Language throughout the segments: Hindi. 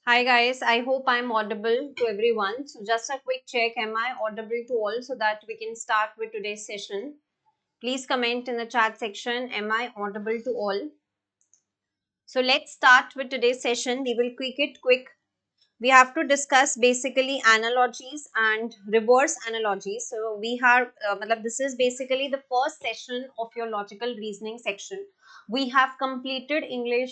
Hi guys, I hope I'm audible to everyone. So just a quick check, am I audible to all so that we can start with today's session? Please comment in the chat section, am I audible to all? So let's start with today's session. We will quick it quick. We have to discuss basically analogies and reverse analogies. So we have, this is basically the first session of your logical reasoning section. We have completed we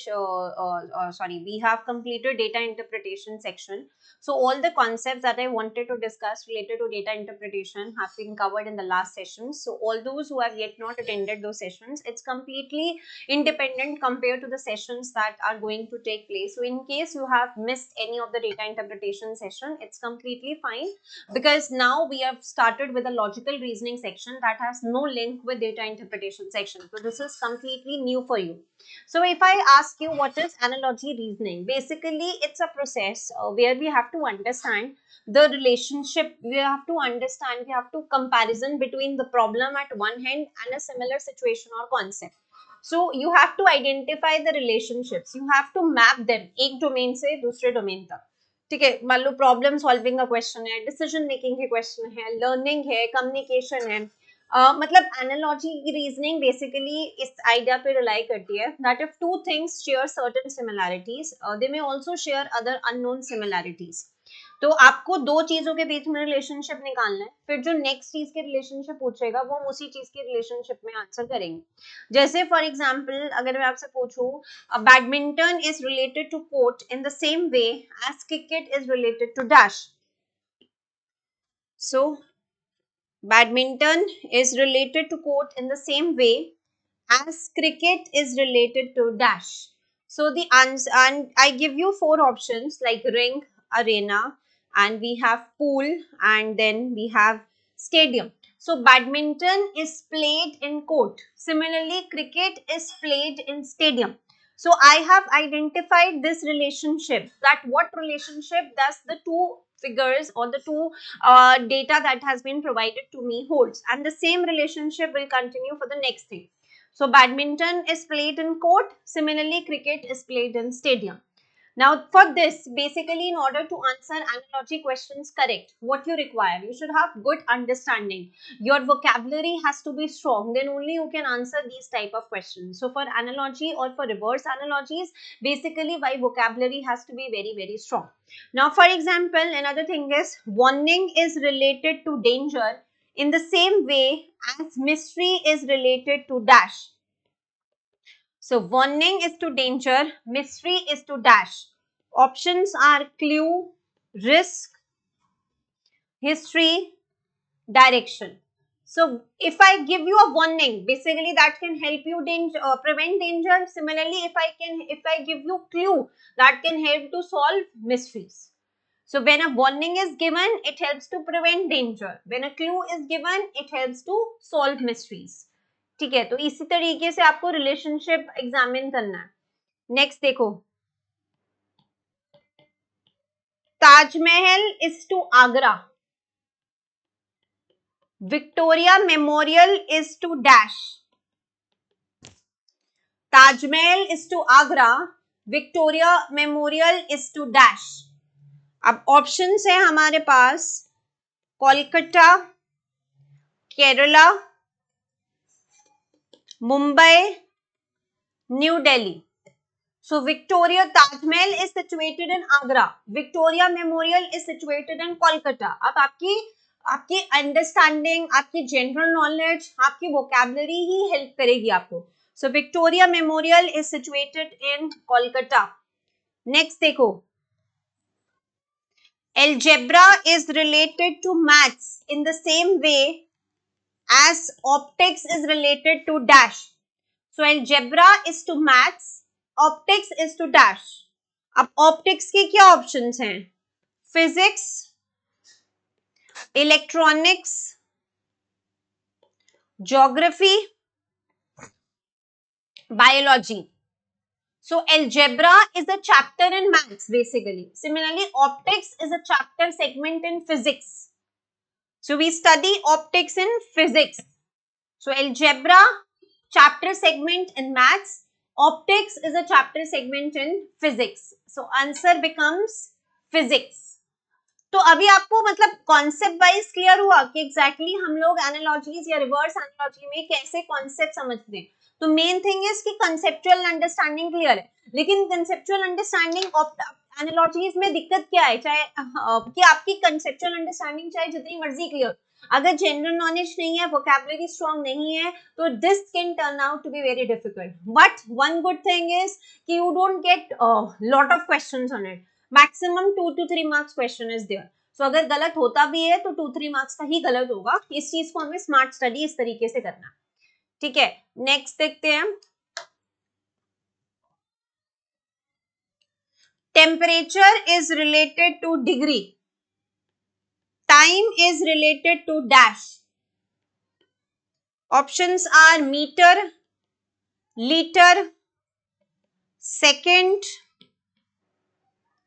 have completed data interpretation section. So all the concepts that I wanted to discuss related to data interpretation have been covered in the last session. So all those who have yet not attended those sessions, it's completely independent compared to the sessions that are going to take place. So in case you have missed any of the data interpretation session, it's completely fine, because now we have started with a logical reasoning section that has no link with data interpretation section. So this is completely new for you. So if I ask you what is analogy reasoning, basically it's a process where we have to understand the relationship, we have to understand, we have to comparison between the problem at one hand and a similar situation or concept. So you have to identify the relationships, you have to map them एक डोमेन से दूसरे डोमेन तक. ठीक है, मान लो प्रॉब्लम सॉल्विंग का क्वेश्चन है, डिसीजन मेकिंग के क्वेश्चन है, लर्निंग है, कम्युनिकेशन है. मतलब एनालॉजी रीजनिंग बेसिकली इस आइडिया पे रिलाई करती है that if two things share certain similarities they may also share other unknown similarities. तो आपको दो चीजों के बीच में रिलेशनशिप निकालना है, फिर जो नेक्स्ट चीज के रिलेशनशिप पूछेगा वो हम उसी चीज के रिलेशनशिप में आंसर करेंगे. जैसे फॉर एग्जाम्पल अगर मैं आपसे पूछूं, badminton is related to court in the same way as cricket is related to dash. So badminton is related to court in the same way as cricket is related to dash. So the answer, and I give you four options like ring, arena, and we have pool, and then we have stadium. So badminton is played in court. Similarly, cricket is played in stadium. So I have identified this relationship, that what relationship does the two figures or the two data that has been provided to me holds, and the same relationship will continue for the next thing. So badminton is played in court. Similarly, cricket is played in stadium. Now, for this, basically, in order to answer analogy questions correct, what you require, you should have good understanding. Your vocabulary has to be strong. Then only you can answer these type of questions. So, for analogy or for reverse analogies, basically, why vocabulary has to be very, very strong. Now, for example, another thing is warning is related to danger in the same way as mystery is related to dash. So warning is to danger, mystery is to dash. Options are clue, risk, history, direction. So if I give you a warning, basically that can help you prevent danger. Similarly, if I give you clue, that can help to solve mysteries. So when a warning is given, it helps to prevent danger. When a clue is given, it helps to solve mysteries. ठीक है, तो इसी तरीके से आपको रिलेशनशिप एग्जामिन करना है. नेक्स्ट देखो, Taj Mahal is to Agra, Victoria Memorial is to dash. Taj Mahal is to Agra, Victoria Memorial is to dash. अब ऑप्शन है हमारे पास Kolkata, Kerala, Mumbai, New Delhi. So Victoria Taj Mahal is situated in Agra. Victoria Memorial is situated in Kolkata. अब आपकी अंडरस्टैंडिंग, आपकी जनरल नॉलेज, आपकी वोकैबुलरी ही हेल्प करेगी आपको. So Victoria Memorial is situated in Kolkata. Next देखो, algebra is related to maths in the same way as optics is related to dash. So algebra is to maths, optics is to dash. अब ऑप्टिक्स के क्या ऑप्शंस हैं? Physics, electronics, geography, biology. So algebra is a chapter in maths basically. Similarly, optics is a chapter segment in physics. So we study optics in physics. So algebra, chapter segment in maths. Optics is a chapter segment in physics. So answer becomes physics. तो अभी आपको मतलब कॉन्सेप्ट वाइज क्लियर हुआ कि एग्जैक्टली हम लोग एनालॉजीज या रिवर्स एनालॉजी में कैसे कॉन्सेप्ट समझते हैं. तो मेन थिंग इज कि कंसेप्चुअल अंडरस्टैंडिंग क्लियर है. लेकिन कंसेप्चुअल अंडरस्टैंडिंग एनालॉजीज में दिक्कत क्या है, चाहे कि आपकी कंसेप्चुअल अंडरस्टैंडिंग चाहे जितनी मर्जी क्लियर, अगर जनरल नॉलेज नहीं है, वोकैबुलरी स्ट्रांग नहीं है, तो this can turn out to be very difficult. But one good thing is कि you don't get lot of questions on it. Maximum 2 to 3 marks question is there. So अगर गलत होता भी है तो 2-3 मार्क्स का ही गलत होगा. इस चीज को हमें स्मार्ट स्टडी इस तरीके से करना. ठीक है, नेक्स्ट देखते हैं. Temperature is related to degree, time is related to dash. Options are metre, litre, second,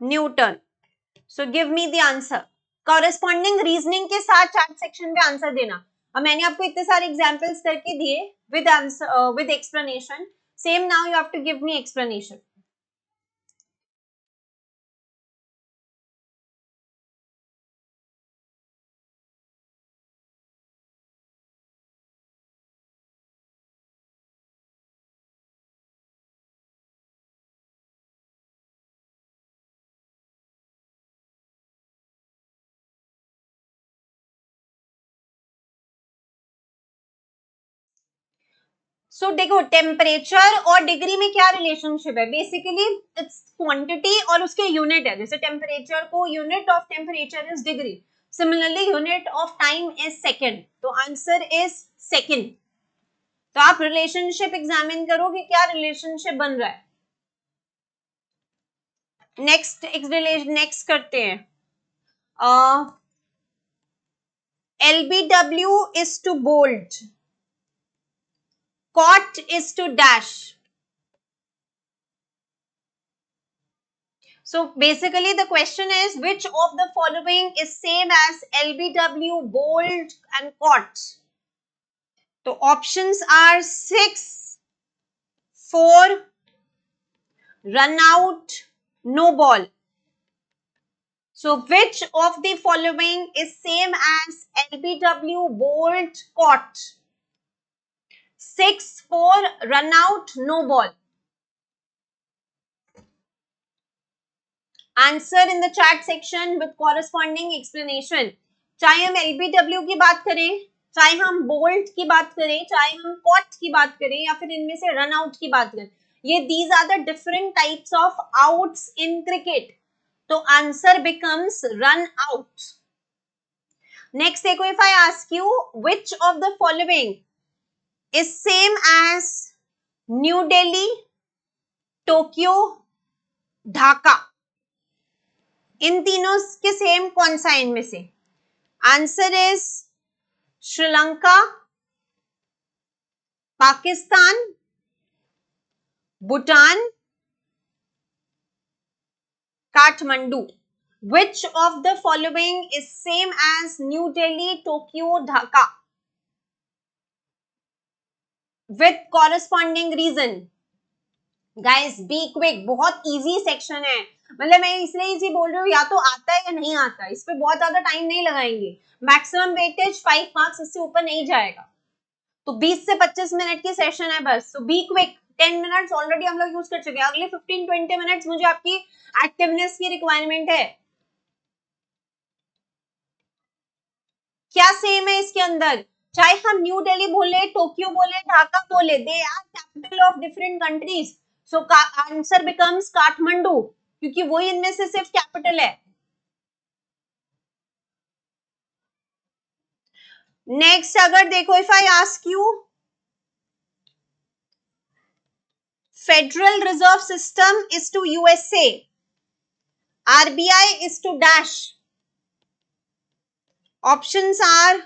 newton. So give me the answer. Corresponding reasoning के साथ चैट सेक्शन पे आंसर देना. अब मैंने आपको इतने सारे एग्जांपल्स करके दिए with answer with explanation. Same now you have to give me explanation. So देखो, टेम्परेचर और डिग्री में क्या रिलेशनशिप है. बेसिकली इट्स क्वांटिटी और उसके यूनिट है. जैसे टेम्परेचर को unit of temperature is degree, similarly unit of time is second. तो आंसर इज सेकेंड. तो आप रिलेशनशिप एग्जामिन करो कि क्या रिलेशनशिप बन रहा है. नेक्स्ट करते हैं. LBW is to bold, caught is to dash. So basically the question is, which of the following is same as LBW, bold and caught? So options are 6, 4, run out, no ball. So which of the following is same as LBW, bold, caught? 6, 4, run out, no ball. Answer in the chat section with corresponding explanation. चाहे हम एलबीडब्ल्यू की बात करें, चाहे हम बोल्ट की बात करें, चाहे हम कॉट की बात करें, या फिर इनमें से रन आउट की बात करें, ये these are the different types of outs in cricket. तो answer becomes run out. Next देखो, if I ask you which of the following is same as New Delhi, Tokyo, Dhaka, इन तीनों के सेम कौन सा इनमें से? Answer is Sri Lanka, Pakistan, Bhutan, Kathmandu. Which of the following is same as New Delhi, Tokyo, Dhaka? With corresponding reason. Guys, be quick. बहुत easy section है. मतलब मैं इसलिए इजी बोल रही हूँ, या तो आता है या नहीं आता है. इस पे बहुत ज्यादा टाइम नहीं लगाएंगे. मैक्सिमम वेटेज 5 मार्क्स, इससे ऊपर नहीं जाएगा. तो 20 से 25 मिनट की सेशन है बस. तो बी क्विक. 10 मिनट्स ऑलरेडी हम लोग यूज कर चुके हैं. अगले 15-20 मिनट्स मुझे आपकी एक्टिवनेस की रिक्वायरमेंट है. क्या सेम है इसके अंदर? चाहे हम न्यू दिल्ली बोले, टोक्यो बोले, ढाका बोले, they are capital of different countries. So answer becomes Kathmandu, क्योंकि वही इनमें से सिर्फ कैपिटल है. नेक्स्ट अगर देखो, if I ask you Federal Reserve System is to USA, RBI is to dash. Options are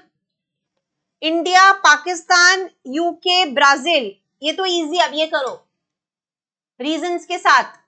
India, Pakistan, UK, Brazil. ये तो इजी, अब ये करो रीजंस के साथ.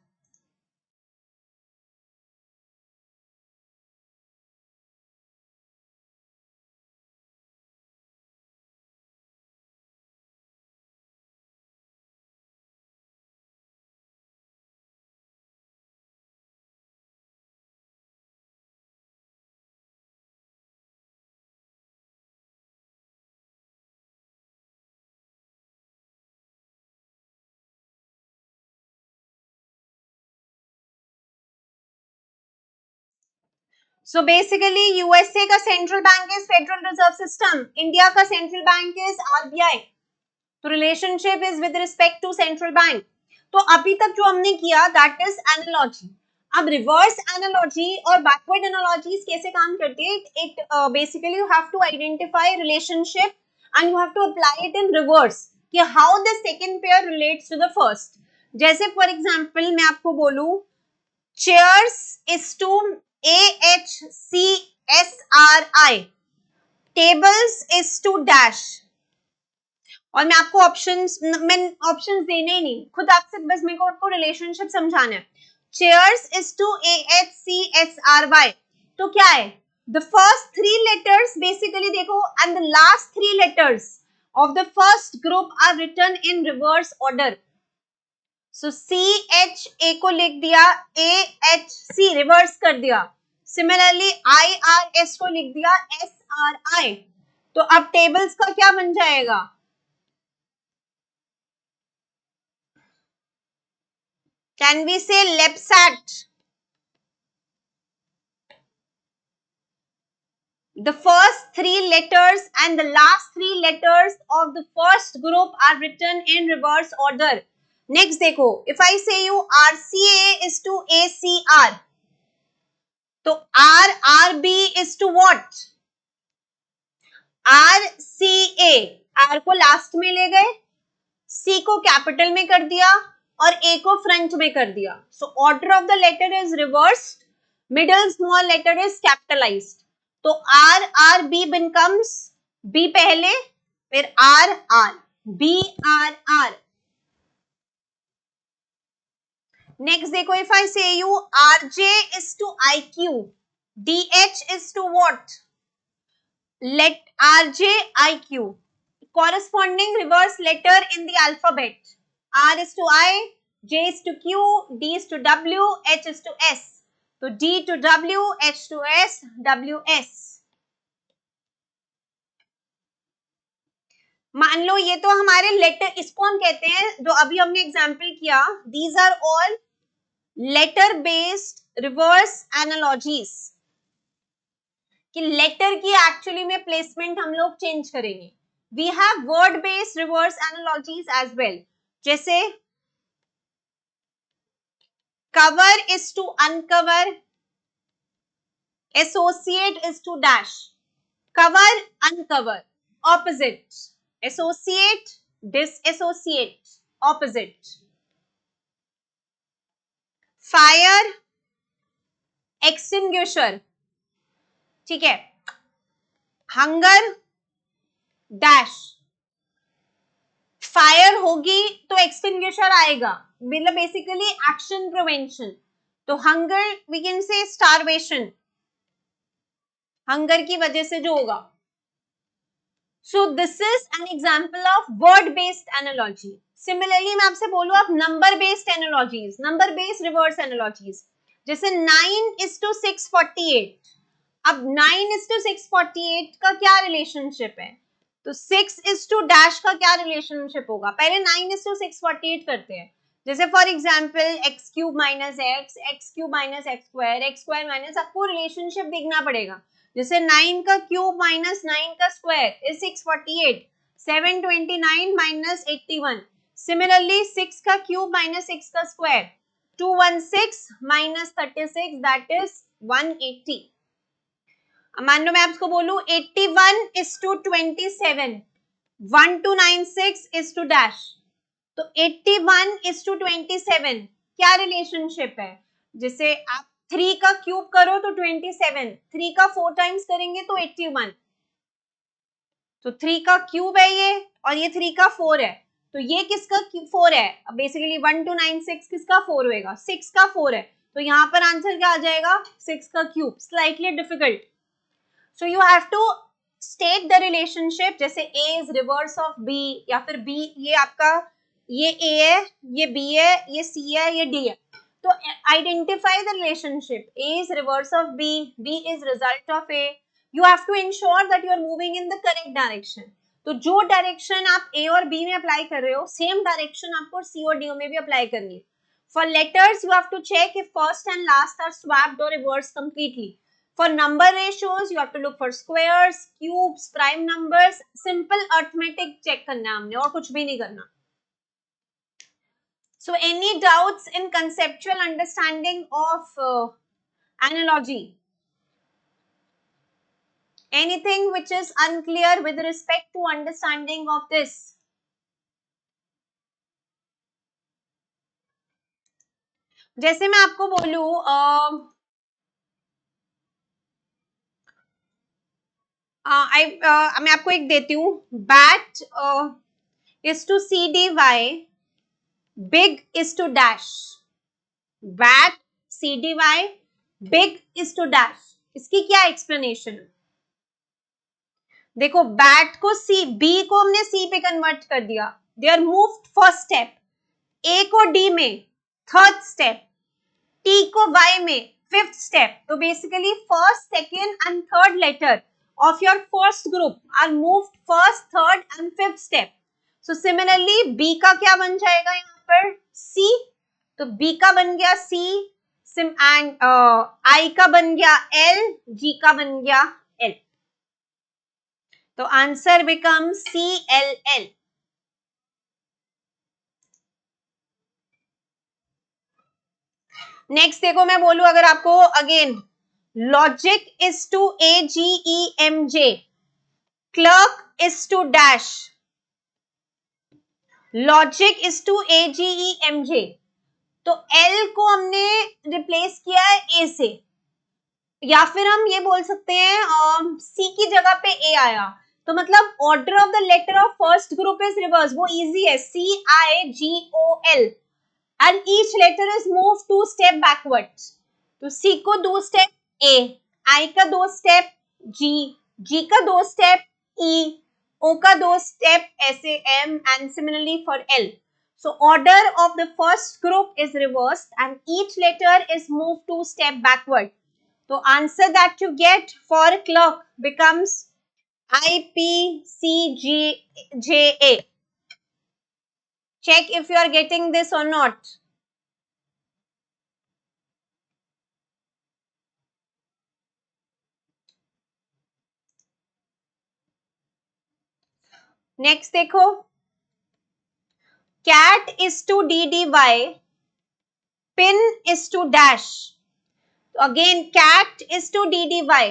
सो बेसिकली यूएसए का central bank is federal reserve system, India का सेंट्रल बैंक इज आरबीआई. तो relationship is with respect to central bank. तो अभी तक जो हमने किया दैट इज एनालॉजी. अब रिवर्स एनालॉजी और बैकवर्ड एनालॉजीज कैसे काम करती है? It basically you have to identify relationship and you have to apply it in reverse कि how the second pair relates to the first. जैसे फॉर एग्जांपल मैं आपको बोलूं chairs is to AHCSRI, tables is to dash. और मैं आपको ऑप्शंस देने ही नहीं, खुद आपसे बस मेरे को आपको रिलेशनशिप समझाना है. Chairs is to AHCSRY. तो क्या है? The first three letters basically देखो and the last three letters of the first group are written in reverse order. So CHA को लिख दिया, AHC रिवर्स कर दिया. सिमिलरली IRS को लिख दिया SRI. तो अब टेबल्स का क्या बन जाएगा? Can we say LEPSAT? The first three letters and the last three letters of the first group are written in reverse order. Next देखो, if I say you RCA is to ACR, तो RRB is to what? RCA. R को लास्ट में ले गए, C को कैपिटल में कर दिया और A को फ्रंट में कर दिया. So order of the letter is reversed. Middle small letter is capitalized. तो RRB becomes B पहले, फिर RR, BRR. Next देखो, if I say you RJ is to IQ, DH is to what? Let RJ IQ. Corresponding reverse letter in the alphabet. R is to I, J is to Q, D is to W, H is to S. तो D to W, H to S, W S. मान लो ये तो हमारे लेटर, इसको हम कहते हैं, जो अभी हमने एग्जाम्पल किया, these are all letter based reverse analogies. कि लेटर की एक्चुअली में प्लेसमेंट हम लोग चेंज करेंगे. We have word based reverse analogies as well. जैसे cover is to uncover, associate is to dash. Cover, uncover, opposite. Associate, disassociate, opposite. Fire, extinguisher. ठीक है. Hunger, dash. फायर होगी तो एक्सटिंग्विशर आएगा, मतलब बेसिकली एक्शन प्रिवेंशन. तो hunger we can say starvation, hunger की वजह से जो होगा. So this is an example of word based analogy. Similarly मैं आपसे बोलूं आप number based analogies, number based reverse analogies. जैसे 9:648. अब 9:648 का क्या रिलेशनशिप है? तो 6 डैश का क्या रिलेशनशिप होगा? पहले 9:648 करते हैं. जैसे for example x cube minus x, x cube minus x square minus, आपको रिलेशनशिप देखना पड़ेगा. जैसे 9 का क्यूब माइनस 9 का स्क्वायर इज 648, 729 माइनस 81. सिमिलरली 6 का क्यूब माइनस 6 का स्क्वायर 216 माइनस 36, दैट इज 180. मान लो मैं आपको बोलूं 81:27, 1296 डैश. तो 81:27 क्या रिलेशनशिप है? जैसे आप 3 का क्यूब करो तो 27, 3 का 4 टाइम्स करेंगे तो 81. तो 3 का क्यूब है ये और ये 3 का 4 है. तो ये किसका 4 है? बेसिकली 1296 किसका 4 होएगा? 6 का 4 है. तो यहाँ पर आंसर क्या आ जाएगा? 6 का cube. Slightly difficult. So you have to state the relationship. जैसे A is reverse of B, या फिर B, ये आपका ये A है, ये B है, ये C है, ये D है. तो identify the relationship. A is reverse of B, B is result of A. You have to ensure that you are moving in the correct direction. तो जो डायरेक्शन आप A और B में अप्लाई कर रहे हो, सेम डायरेक्शन आपको C और D में भी अप्लाई करनी है. For letters, you have to check if first and last are swapped or reversed completely. For number ratios, you have to look for squares, cubes, prime numbers. Simple arithmetic check करना है हमने और कुछ भी नहीं करना. So any doubts in conceptual understanding of analogy? Anything which is unclear with respect to understanding of this? जैसे मैं आपको बोलूं मैं आपको एक देती हूँ. Bat is to c dy, big is to dash. Bat c dy, big is to dash. इसकी क्या एक्सप्लेनेशन है? देखो, बैट को सी, बी को हमने सी पे कन्वर्ट कर दिया. They are moved first step. A को डी में थर्ड स्टेप, टी को वाई में फिफ्थ स्टेप. तो basically first, second and third letter of your first group are moved first, third and fifth step. So similarly B का क्या बन जाएगा यहाँ पर? C. तो B का बन गया C and I का बन गया L, G का बन गया L. तो आंसर becomes CLL. नेक्स्ट देखो, मैं बोलूं अगर आपको again, logic is to AGEMJ, clerk is to dash. Logic is to AGEMJ. तो L को हमने रिप्लेस किया है A से, या फिर हम ये बोल सकते हैं C की जगह पे A आया. तो मतलब order of the letter of first group is reverse. वो इजी है, CIGOL, and each letter is moved 2 step backwards. तो C को 2 step A, I का 2 step G, G का 2 step E, O का 2 step ऐसे M, and similarly for L. So order of the first group is reversed and each letter is moved 2 step backward. So answer that you get for clock becomes IPCGJA. Check if you are getting this or not. Next देखो, cat is to DDY, pin is to dash. तो again cat is to DDY.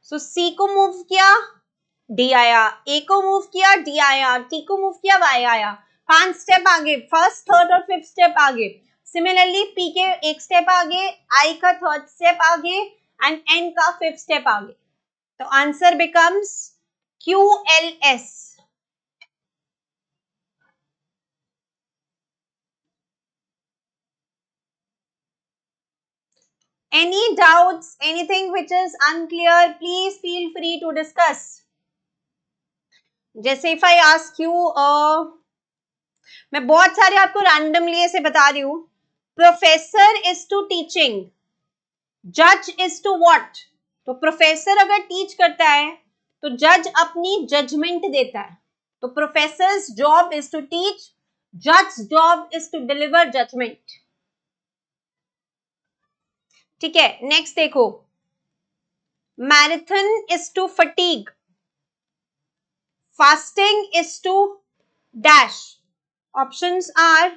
So C को मूव किया, D आया, A को मूव किया, D आया, T को मूव किया, Y आया. 5 स्टेप आगे, फर्स्ट, थर्ड और फिफ्थ स्टेप आगे. सिमिलरली P के एक स्टेप आगे, I का थर्ड स्टेप आगे एंड N का फिफ्थ स्टेप आगे. तो answer becomes QLS. Any doubts, anything which is unclear, please feel free to discuss. जैसे if I ask you, मैं बहुत सारे आपको रैंडमली ऐसे बता रही हूँ. प्रोफेसर इज टू टीचिंग, जज इज टू व्हाट? तो प्रोफेसर अगर टीच करता है तो जज अपनी जजमेंट देता है. तो professors job is to teach, जज job is to deliver judgement. ठीक है, नेक्स्ट देखो, marathon is to fatigue, fasting is to dash. Options are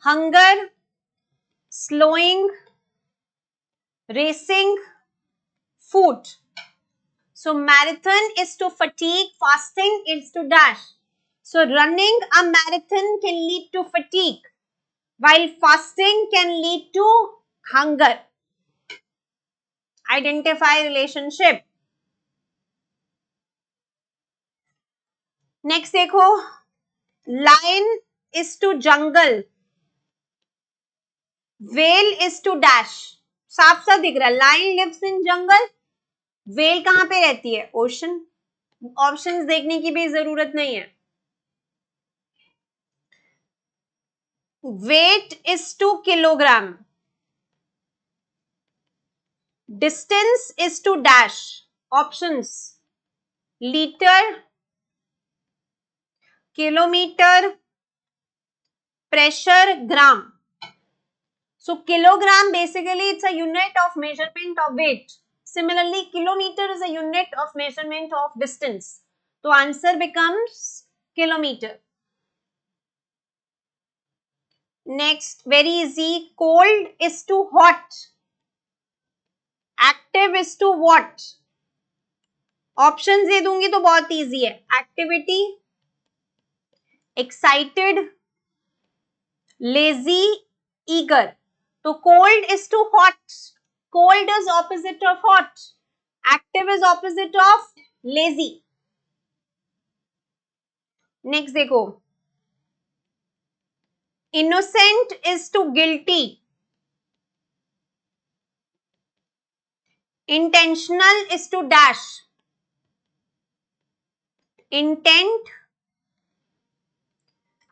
hunger, slowing, racing, food. So marathon is to fatigue, fasting is to dash. So running a marathon can lead to fatigue, while fasting can lead to hunger. Identify relationship. Next देखो, lion is to jungle, whale is to dash. साफ साफ दिख रहा है, lion lives in jungle, whale कहाँ पे रहती है? ओशन. ऑप्शंस देखने की भी जरूरत नहीं है. Weight is to kilogram, distance is to dash. Options liter, kilometer, pressure, gram. So kilogram basically it's a unit of measurement of weight. Similarly, kilometer is a unit of measurement of distance. So answer becomes kilometer. Next, very easy. Cold is to hot. Active is to what? Option दे दूंगी तो बहुत इजी है. Activity, excited, lazy, eager. तो cold is to hot. Cold is opposite of hot. Active is opposite of lazy. Next देखो, innocent is to guilty. Intentional is to dash. Intent,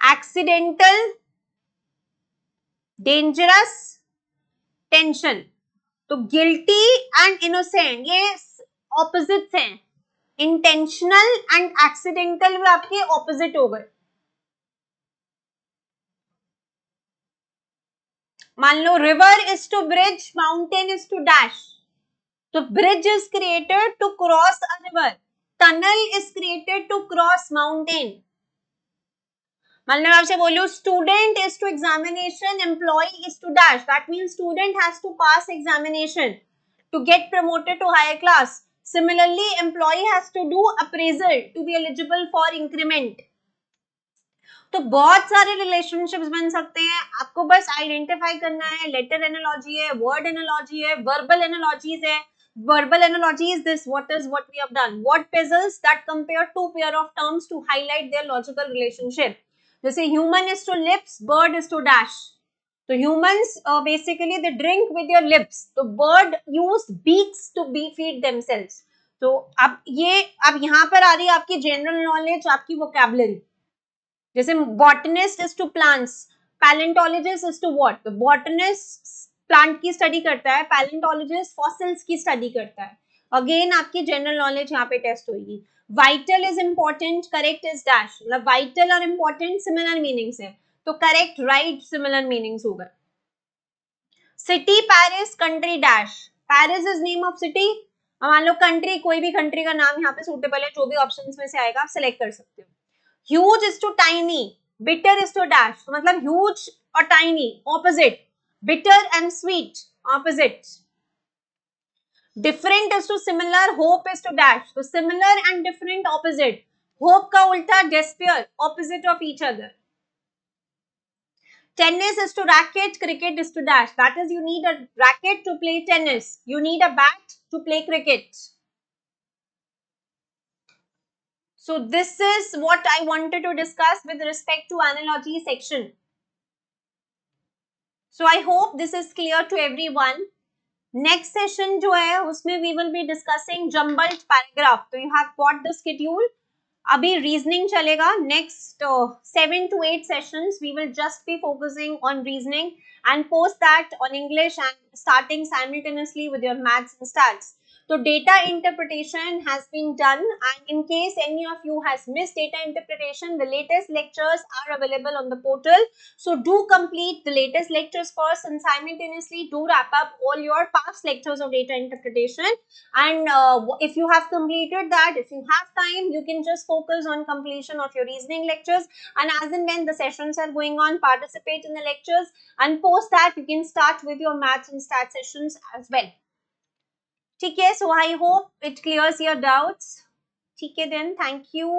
accidental, dangerous, tension. तो गिल्टी एंड इनोसेंट ये ऑपोजिट्स हैं. इंटेंशनल एंड एक्सीडेंटल भी आपके ऑपोजिट हो गए. मान लो river is to bridge, mountain is to dash. तो bridge is created to cross a river. Tunnel is created to cross mountain. मान लो आपसे बोलूं student is to examination, employ is to dash. That means student has to pass examination to get promoted to higher class. Similarly, employee has to do appraisal to be eligible for increment. तो बहुत सारे रिलेशनशिप्स बन सकते हैं. आपको बस आइडेंटिफाई करना है. लेटर एनालॉजी है, वर्ड एनालॉजी है, वर्बल एनालॉजीज है. Verbal analogy is this: what we have done. What puzzles that compare two pair of terms to highlight their logical relationship. जैसे human is to lips, bird is to dash. So humans basically they drink with their lips. So bird use beaks to feed themselves. तो अब यहाँ पर आ रही है आपकी जनरल नॉलेज, आपकी वोकैबुलरी. जैसे botanist is to plants, palaeontologist is to what. तो बॉटनिस्ट प्लांट की स्टडी करता है, पैलेंटोलॉजिस्ट फॉसिल्स की स्टडी करता है. अगेन आपकी जनरल नॉलेज यहाँ पे टेस्ट होगी. Vital is important, correct is dash. मतलब वाइटल और इंपॉर्टेंट सिमिलर मीनिंग्स है. तो करेक्ट, राइट, सिमिलर मीनिंग्स हो गए. City Paris, country dash. Paris is name of city. मान लो कंट्री, कोई भी कंट्री का नाम यहाँ पे सूटेबल है, जो भी ऑप्शंस में से आएगा आप सिलेक्ट कर सकते हो. Huge is to tiny, bitter is to dash. तो मतलब ह्यूज और tiny opposite, bitter and sweet opposite. Different is to similar, hope is to dash. तो similar and different opposite. Hope का उल्टा despair, opposite of each other. Tennis is to racket, cricket is to dash. That is, you need a racket to play tennis. You need a bat to play cricket. So this is what I wanted to discuss with respect to analogy section. So I hope this is clear to everyone. Next session जो है उसमें we will be discussing jumbled paragraph. So you have got the schedule. अभी रीजनिंग चलेगा. Next 7 to 8 sessions we will just be focusing on reasoning and post that on English and starting simultaneously with your maths and stats. So data interpretation has been done, and in case any of you has missed data interpretation, the latest lectures are available on the portal. So do complete the latest lectures first and simultaneously do wrap up all your past lectures of data interpretation. And if you have completed that, if you have time, you can just focus on completion of your reasoning lectures, and as and when the sessions are going on, participate in the lectures, and post that you can start with your maths and stats sessions as well. ठीक है, so I hope it clears your doubts. ठीक है then, thank you.